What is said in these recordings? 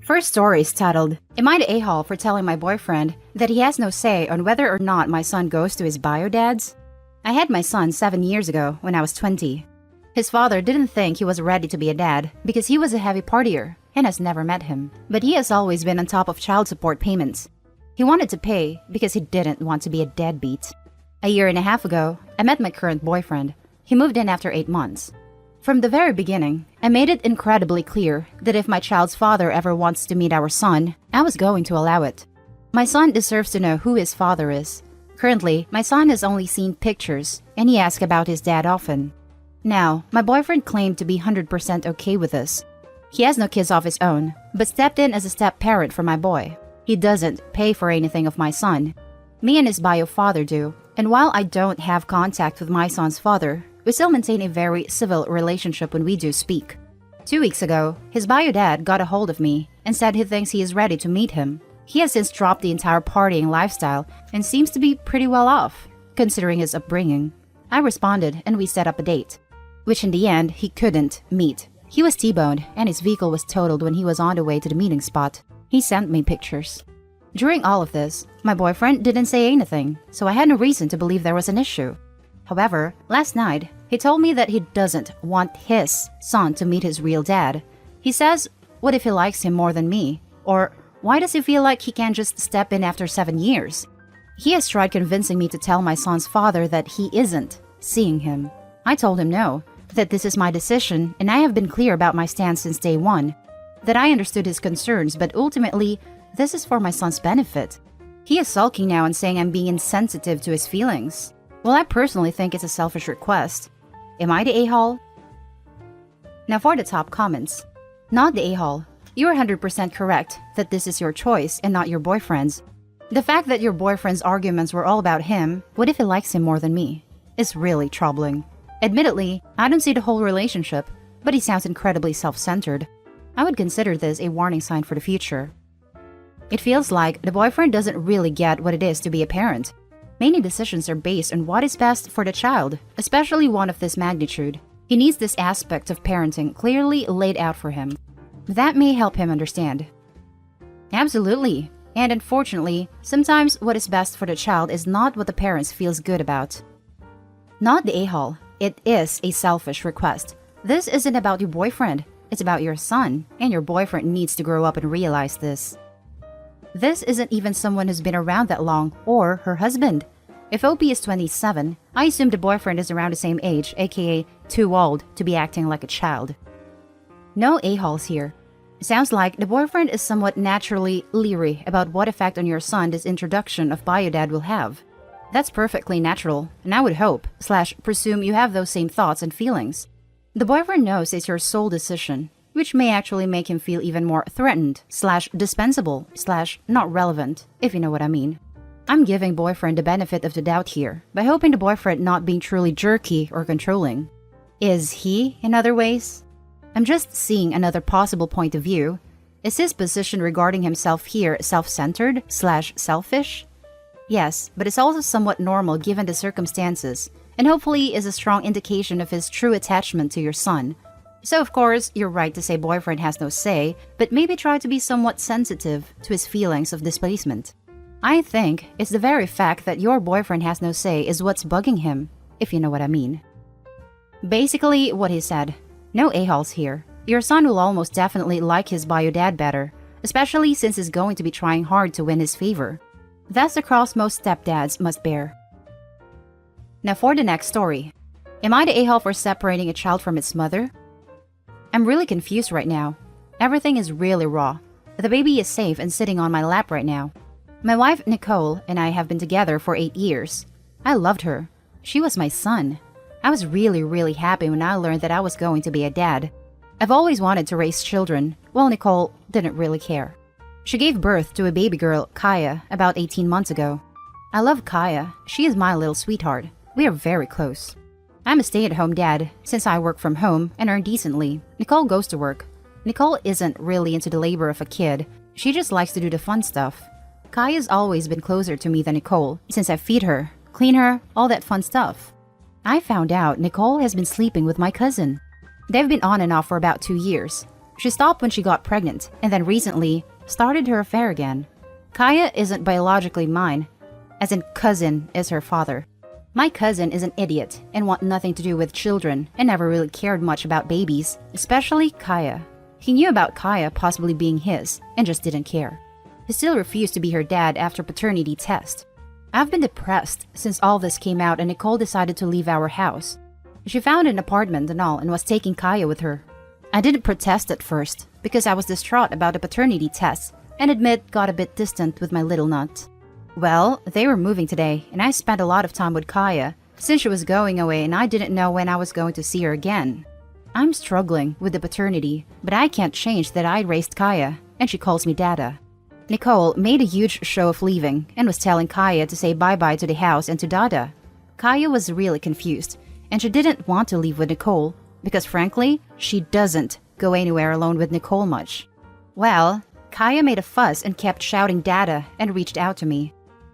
First story is titled, Am I the a-hole for telling my boyfriend that he has no say on whether or not my son goes to his bio dads? I had my son 7 years ago when I was 20. His father didn't think he was ready to be a dad because he was a heavy partier and has never met him. But he has always been on top of child support payments. He wanted to pay because he didn't want to be a deadbeat. A year and a half ago, I met my current boyfriend. He moved in after 8 months. From the very beginning, I made it incredibly clear that if my child's father ever wants to meet our son, I was going to allow it. My son deserves to know who his father is. Currently, my son has only seen pictures, and he asks about his dad often. Now, my boyfriend claimed to be 100% okay with this. He has no kids of his own, but stepped in as a step-parent for my boy. He doesn't pay for anything of my son. Me and his bio father do, and while I don't have contact with my son's father, we still maintain a very civil relationship when we do speak. 2 weeks ago, his bio dad got a hold of me and said he thinks he is ready to meet him. He has since dropped the entire partying lifestyle and seems to be pretty well off, considering his upbringing. I responded and we set up a date, which in the end he couldn't meet. He was T-boned and his vehicle was totaled when he was on the way to the meeting spot. He sent me pictures. During all of this, my boyfriend didn't say anything, so I had no reason to believe there was an issue. However, last night, he told me that he doesn't want his son to meet his real dad. He says, what if he likes him more than me? Or, why does he feel like he can't just step in after 7 years? He has tried convincing me to tell my son's father that he isn't seeing him. I told him no, that this is my decision and I have been clear about my stance since day one. That I understood his concerns, but ultimately, this is for my son's benefit. He is sulking now and saying I'm being insensitive to his feelings. Well, I personally think it's a selfish request. Am I the a-hole? Now for the top comments. Not the a-hole. You are 100% correct that this is your choice and not your boyfriend's. The fact that your boyfriend's arguments were all about him, what if he likes him more than me, is really troubling. Admittedly, I don't see the whole relationship, but he sounds incredibly self-centered. I would consider this a warning sign for the future. It feels like the boyfriend doesn't really get what it is to be a parent. Many decisions are based on what is best for the child, especially one of this magnitude. He needs this aspect of parenting clearly laid out for him. That may help him understand. Absolutely. And unfortunately, sometimes what is best for the child is not what the parents feels good about. Not the a-hole. It is a selfish request. This isn't about your boyfriend. It's about your son, and your boyfriend needs to grow up and realize this. This isn't even someone who's been around that long, or her husband. If OP is 27, I assume the boyfriend is around the same age, aka too old to be acting like a child. No a-holes here. It sounds like the boyfriend is somewhat naturally leery about what effect on your son this introduction of bio-dad will have. That's perfectly natural, and I would hope, / presume you have those same thoughts and feelings. The boyfriend knows it's your sole decision, which may actually make him feel even more threatened, / dispensable, / not relevant, if you know what I mean. I'm giving boyfriend the benefit of the doubt here, by hoping the boyfriend not being truly jerky or controlling. Is he, in other ways? I'm just seeing another possible point of view. Is his position regarding himself here self-centered / selfish? Yes, but it's also somewhat normal given the circumstances, and hopefully is a strong indication of his true attachment to your son. So of course, you're right to say boyfriend has no say, but maybe try to be somewhat sensitive to his feelings of displacement. I think it's the very fact that your boyfriend has no say is what's bugging him, if you know what I mean. Basically, what he said, no a-holes here. Your son will almost definitely like his bio dad better, especially since he's going to be trying hard to win his favor. That's the cross most stepdads must bear. Now for the next story. Am I the a-hole for separating a child from its mother? I'm really confused right now. Everything is really raw. The baby is safe and sitting on my lap right now. My wife, Nicole, and I have been together for 8 years. I loved her. She was my son. I was really happy when I learned that I was going to be a dad. I've always wanted to raise children, while Nicole didn't really care. She gave birth to a baby girl, Kaya, about 18 months ago. I love Kaya. She is my little sweetheart. We are very close. I'm a stay-at-home dad, since I work from home and earn decently. Nicole goes to work. Nicole isn't really into the labor of a kid. She just likes to do the fun stuff. Kaya's always been closer to me than Nicole, since I feed her, clean her, all that fun stuff. I found out Nicole has been sleeping with my cousin. They've been on and off for about 2 years. She stopped when she got pregnant, and then recently started her affair again. Kaya isn't biologically mine, as in cousin is her father. My cousin is an idiot and want nothing to do with children and never really cared much about babies, especially Kaya. He knew about Kaya possibly being his and just didn't care. He still refused to be her dad after paternity test. I've been depressed since all this came out and Nicole decided to leave our house. She found an apartment and all and was taking Kaya with her. I didn't protest at first because I was distraught about the paternity test and admit got a bit distant with my little nut. Well, they were moving today and I spent a lot of time with Kaya since she was going away and I didn't know when I was going to see her again. I'm struggling with the paternity, but I can't change that I raised Kaya and she calls me Dada. Nicole made a huge show of leaving and was telling Kaya to say bye-bye to the house and to Dada. Kaya was really confused and she didn't want to leave with Nicole because frankly, she doesn't go anywhere alone with Nicole much. Well, Kaya made a fuss and kept shouting Dada and reached out to me.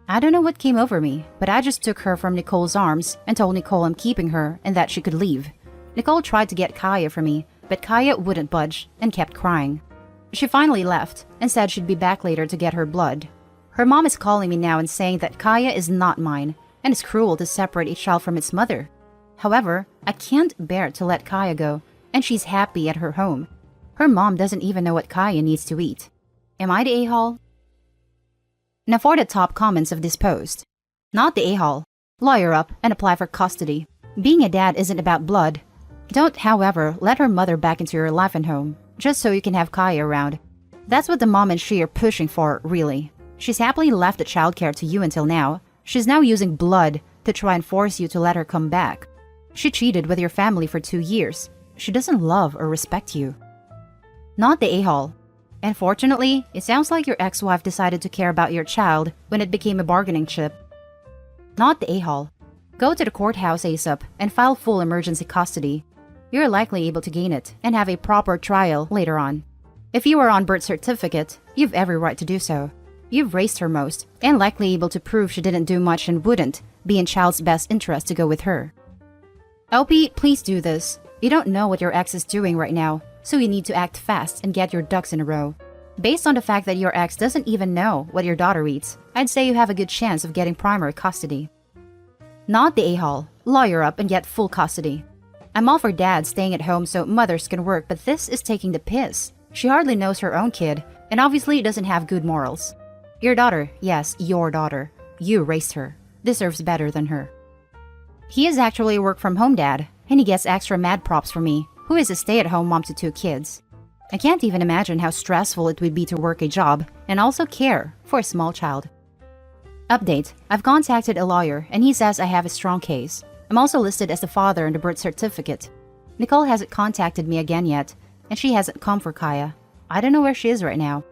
I don't know what came over me, but I just took her from Nicole's arms and told Nicole I'm keeping her and that she could leave. Nicole tried to get Kaya from me, but Kaya wouldn't budge and kept crying. She finally left and said she'd be back later to get her blood. Her mom is calling me now and saying that Kaya is not mine and it's cruel to separate a child from its mother. However, I can't bear to let Kaya go, and she's happy at her home. Her mom doesn't even know what Kaya needs to eat. Am I the a-hole? Now for the top comments of this post. Not the a-hole. Lawyer up and apply for custody. Being a dad isn't about blood. Don't, however, let her mother back into your life and home, just so you can have Kaya around. That's what the mom and she are pushing for, really. She's happily left the childcare to you until now. She's now using blood to try and force you to let her come back. She cheated with your family for 2 years. She doesn't love or respect you. Not the a-hole. Unfortunately, it sounds like your ex-wife decided to care about your child when it became a bargaining chip. Not the a-hole. Go to the courthouse ASAP and file full emergency custody. You're likely able to gain it and have a proper trial later on. If you are on birth certificate, you've every right to do so. You've raised her most and likely able to prove she didn't do much and wouldn't be in child's best interest to go with her. LP, please do this. You don't know what your ex is doing right now, so you need to act fast and get your ducks in a row. Based on the fact that your ex doesn't even know what your daughter eats, I'd say you have a good chance of getting primary custody. Not the a-hole. Lawyer up and get full custody. I'm all for dads staying at home so mothers can work, but this is taking the piss. She hardly knows her own kid, and obviously doesn't have good morals. Your daughter, yes, your daughter. You raised her. Deserves better than her. He is actually a work-from-home dad, and he gets extra mad props from me, who is a stay-at-home mom to 2 kids. I can't even imagine how stressful it would be to work a job and also care for a small child. Update. I've contacted a lawyer and he says I have a strong case. I'm also listed as the father in the birth certificate. Nicole hasn't contacted me again yet, and she hasn't come for Kaya. I don't know where she is right now.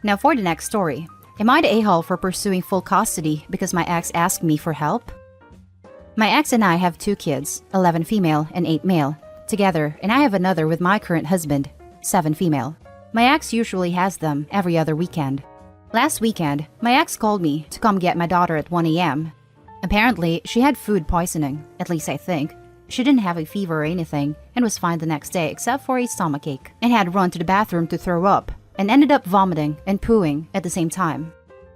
Now for the next story. Am I the a-hole for pursuing full custody because my ex asked me for help? My ex and I have 2 kids, 11 female and 8 male, together, and I have another with my current husband, 7 female. My ex usually has them every other weekend. Last weekend, my ex called me to come get my daughter at 1 a.m. Apparently, she had food poisoning, at least I think. She didn't have a fever or anything and was fine the next day except for a stomachache and had run to the bathroom to throw up and ended up vomiting and pooing at the same time.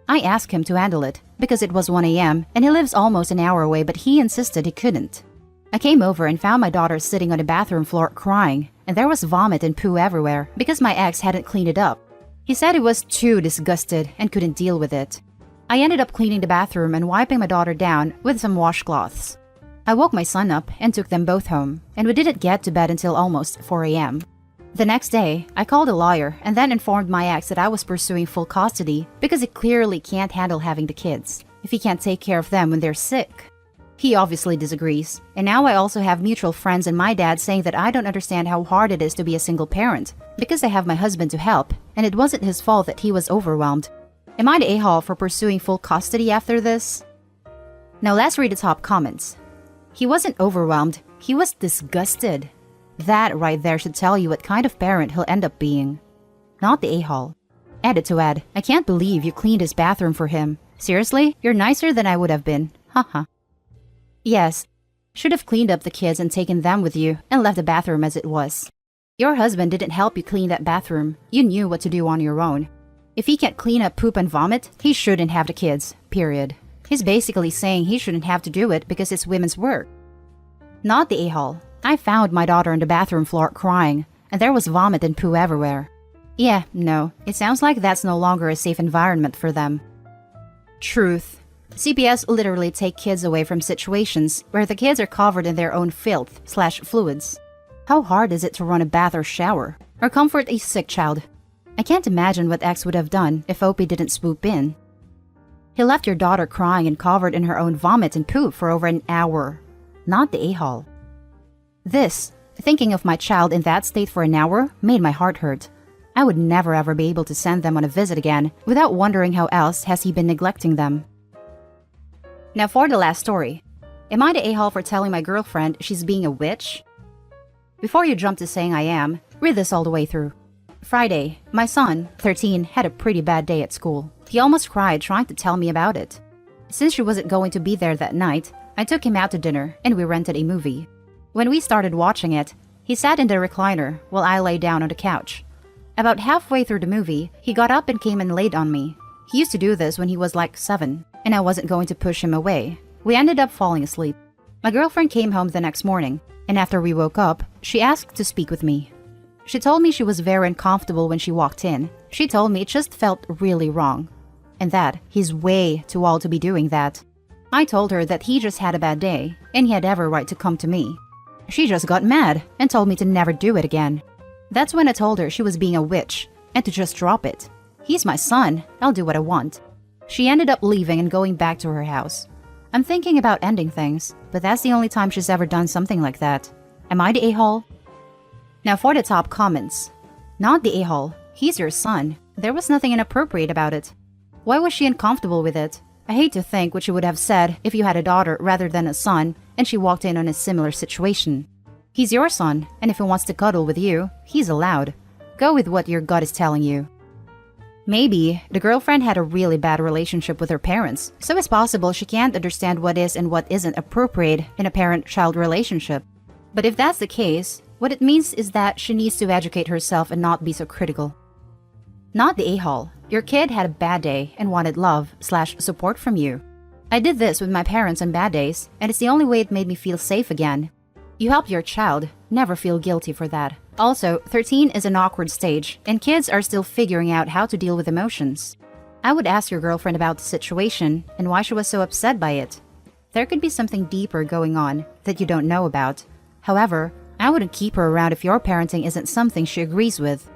I asked him to handle it because it was 1 a.m. and he lives almost an hour away, but he insisted he couldn't. I came over and found my daughter sitting on the bathroom floor crying, and there was vomit and poo everywhere because my ex hadn't cleaned it up. He said he was too disgusted and couldn't deal with it. I ended up cleaning the bathroom and wiping my daughter down with some washcloths. I woke my son up and took them both home, and we didn't get to bed until almost 4 a.m. The next day, I called a lawyer and then informed my ex that I was pursuing full custody because he clearly can't handle having the kids if he can't take care of them when they're sick. He obviously disagrees, and now I also have mutual friends and my dad saying that I don't understand how hard it is to be a single parent because I have my husband to help, and it wasn't his fault that he was overwhelmed. Am I the a-hole for pursuing full custody after this? Now let's read the top comments. He wasn't overwhelmed, he was disgusted. That right there should tell you what kind of parent he'll end up being. Not the a-hole. Edit to add, I can't believe you cleaned his bathroom for him. Seriously, you're nicer than I would have been. Haha. Yes, should have cleaned up the kids and taken them with you and left the bathroom as it was. Your husband didn't help you clean that bathroom. You knew what to do on your own. If he can't clean up poop and vomit, he shouldn't have the kids, period. He's basically saying he shouldn't have to do it because it's women's work. Not the a-hole. I found my daughter on the bathroom floor crying, and there was vomit and poo everywhere. Yeah, no, it sounds like that's no longer a safe environment for them. Truth. CPS literally take kids away from situations where the kids are covered in their own filth/fluids. How hard is it to run a bath or shower, or comfort a sick child? I can't imagine what X would have done if Opie didn't swoop in. He left your daughter crying and covered in her own vomit and poop for over an hour. Not the a-hole. This, thinking of my child in that state for an hour, made my heart hurt. I would never ever be able to send them on a visit again without wondering how else has he been neglecting them. Now for the last story. Am I the a-hole for telling my girlfriend she's being a witch? Before you jump to saying I am, read this all the way through. Friday, my son, 13, had a pretty bad day at school. He almost cried trying to tell me about it. Since she wasn't going to be there that night, I took him out to dinner and we rented a movie. When we started watching it, he sat in the recliner while I lay down on the couch. About halfway through the movie, he got up and came and laid on me. He used to do this when he was like 7, and I wasn't going to push him away. We ended up falling asleep. My girlfriend came home the next morning, and after we woke up, she asked to speak with me. She told me she was very uncomfortable when she walked in. She told me it just felt really wrong, and that he's way too old to be doing that. I told her that he just had a bad day, and he had every right to come to me. She just got mad and told me to never do it again. That's when I told her she was being a witch and to just drop it. He's my son, I'll do what I want. She ended up leaving and going back to her house. I'm thinking about ending things, but that's the only time she's ever done something like that. Am I the a-hole? Now for the top comments. Not the a-hole, he's your son. There was nothing inappropriate about it. Why was she uncomfortable with it? I hate to think what she would have said if you had a daughter rather than a son and she walked in on a similar situation. He's your son, and if he wants to cuddle with you, he's allowed. Go with what your gut is telling you. Maybe the girlfriend had a really bad relationship with her parents, so it's possible she can't understand what is and what isn't appropriate in a parent-child relationship. But if that's the case, what it means is that she needs to educate herself and not be so critical. Not the a-hole. Your kid had a bad day and wanted love/support from you. I did this with my parents on bad days, and it's the only way it made me feel safe again. You help your child, never feel guilty for that. Also, 13 is an awkward stage, and kids are still figuring out how to deal with emotions. I would ask your girlfriend about the situation and why she was so upset by it. There could be something deeper going on that you don't know about. However, I wouldn't keep her around if your parenting isn't something she agrees with.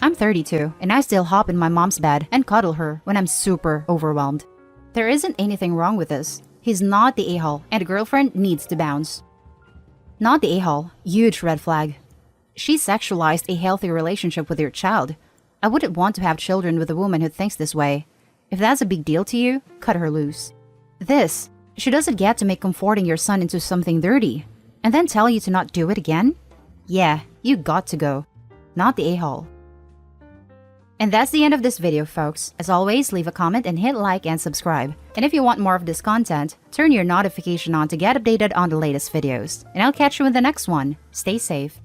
I'm 32, and I still hop in my mom's bed and cuddle her when I'm super overwhelmed. There isn't anything wrong with this. He's not the a-hole, and a girlfriend needs to bounce. Not the a-hole, huge red flag. She sexualized a healthy relationship with your child. I wouldn't want to have children with a woman who thinks this way. If that's a big deal to you, cut her loose. She doesn't get to make comforting your son into something dirty, and then tell you to not do it again? Yeah, you got to go. Not the a-hole. And that's the end of this video, folks. As always, leave a comment and hit like and subscribe. And if you want more of this content, turn your notification on to get updated on the latest videos. And I'll catch you in the next one. Stay safe.